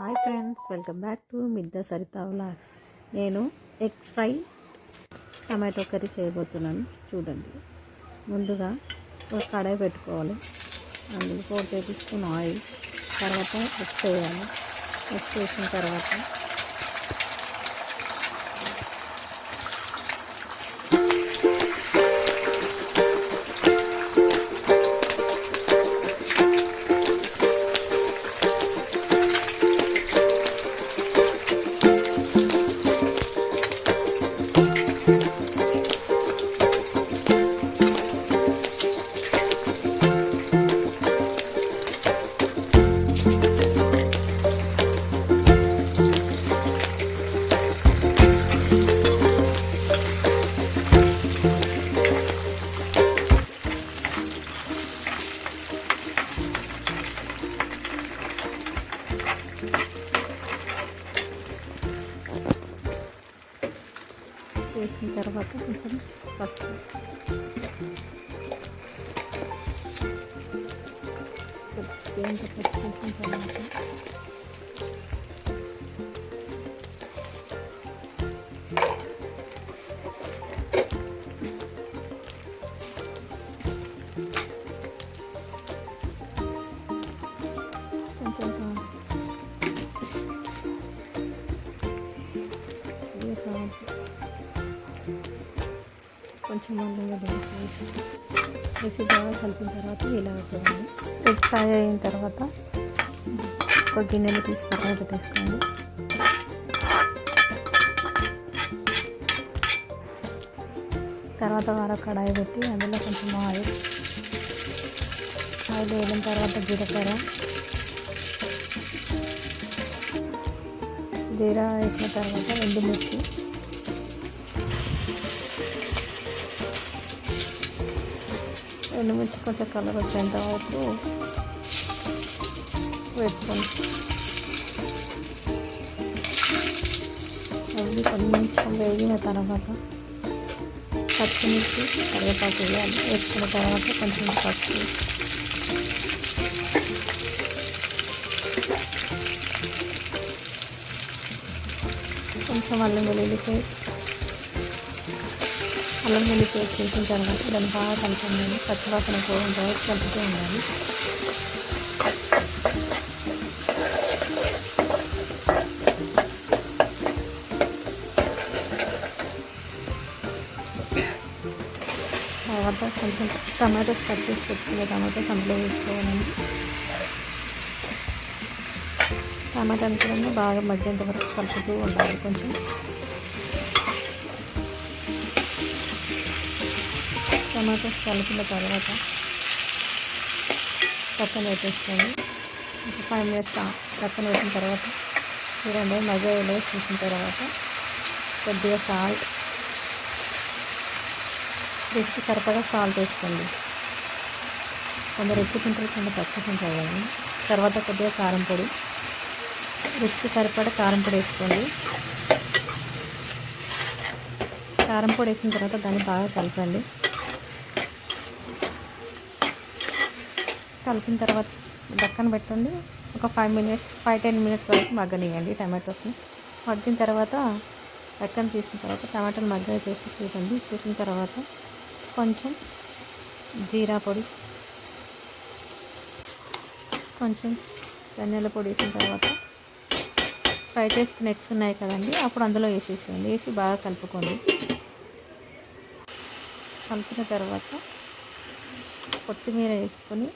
Hi friends, welcome back to మిద్ద Saritha vlogs. నేను egg fry tomato curry చేయబోతున్నాను. చూడండి. ముందుగా ఒక కడాయి పెట్టుకోవాలి. అందులో 4 టేబుల్ స్పూన్ ఆయిల్, తర్వాత ఎగ్స్ వేయాలి. ఎగ్స్ వేసిన తర్వాత వేసిన తర్వాత కొంచెం పసుపు, కొద్దిగా పసుపు వేసిన తర్వాత కొంచెం అల్లం వేసి బాగా కలిపిన తర్వాత ఇలా అవుతుంది. ఎగ్ ఫ్రై అయిన తర్వాత ఒక గిన్నెలు తీసి పక్కన పెట్టేసుకోండి. తర్వాత మరొక కడాయి పెట్టి అందులో కొంచెం ఆయిల్ వేసిన తర్వాత జీరా వేసిన తర్వాత ఎండుమిర్చి, ఎండుమిర్చి కొంచెం కలర్ వచ్చేంత వరకు వేసుకోండి. అవి కొంచెం వేగిన తర్వాత పచ్చిమిర్చి, కరివేపాకు వేయాలి. వేసుకున్న తర్వాత కొంచెం పసుపు, కొంచెం అల్లం వెల్లుల్లి పేస్ట్ వేసిన తర్వాత దాన్ని బాగా కలుపుకోండి. పచ్చివాసన పోయిన తర్వాత కలుపుతూ ఉండాలి. తర్వాత కొంచెం టమాటోస్ కట్ చేసి పెట్టుకునే టమాటోస్ అందులో వేసుకోవాలండి. టమాటాని కూడా బాగా మగ్గేంత వరకు కలుపుతూ ఉండాలి. కొంచెం టమాటోస్ కలిపిన తర్వాత పక్కన పెట్టేసుకోండి. ఒక 5 minutes పక్కన పెట్టిన తర్వాత చూడండి, మగ్గలో చూసిన తర్వాత కొద్దిగా సాల్ట్, రుచికి సరిపడా సాల్ట్ వేసుకోండి. కొందరు ఎక్కువ తింటారు, కొందరు తక్కువ తింటారు కదా. తర్వాత కొద్దిగా కారం పొడి, రుచికి సరిపడా కారం పొడి వేసుకోండి. కారం పొడి వేసిన తర్వాత దాన్ని బాగా కలపండి. కలిపిన తర్వాత పక్కన పెట్టండి. ఒక 5-10 minutes వరకు మగ్గనియండి. టమాటోస్ని మగ్గిన తర్వాత పక్కన తీసిన తర్వాత టమాటాలు మగ్గ చూడండి. చూసిన తర్వాత కొంచెం జీరా పొడి, కొంచెం ధనియాల పొడి వేసిన తర్వాత ఫ్రై చేసుకుని ఎగ్స్ ఉన్నాయి కదండి, అప్పుడు అందులో వేసేసేయండి. వేసి బాగా కలుపుకోండి. కలిపిన తర్వాత కొత్తిమీర వేసుకొని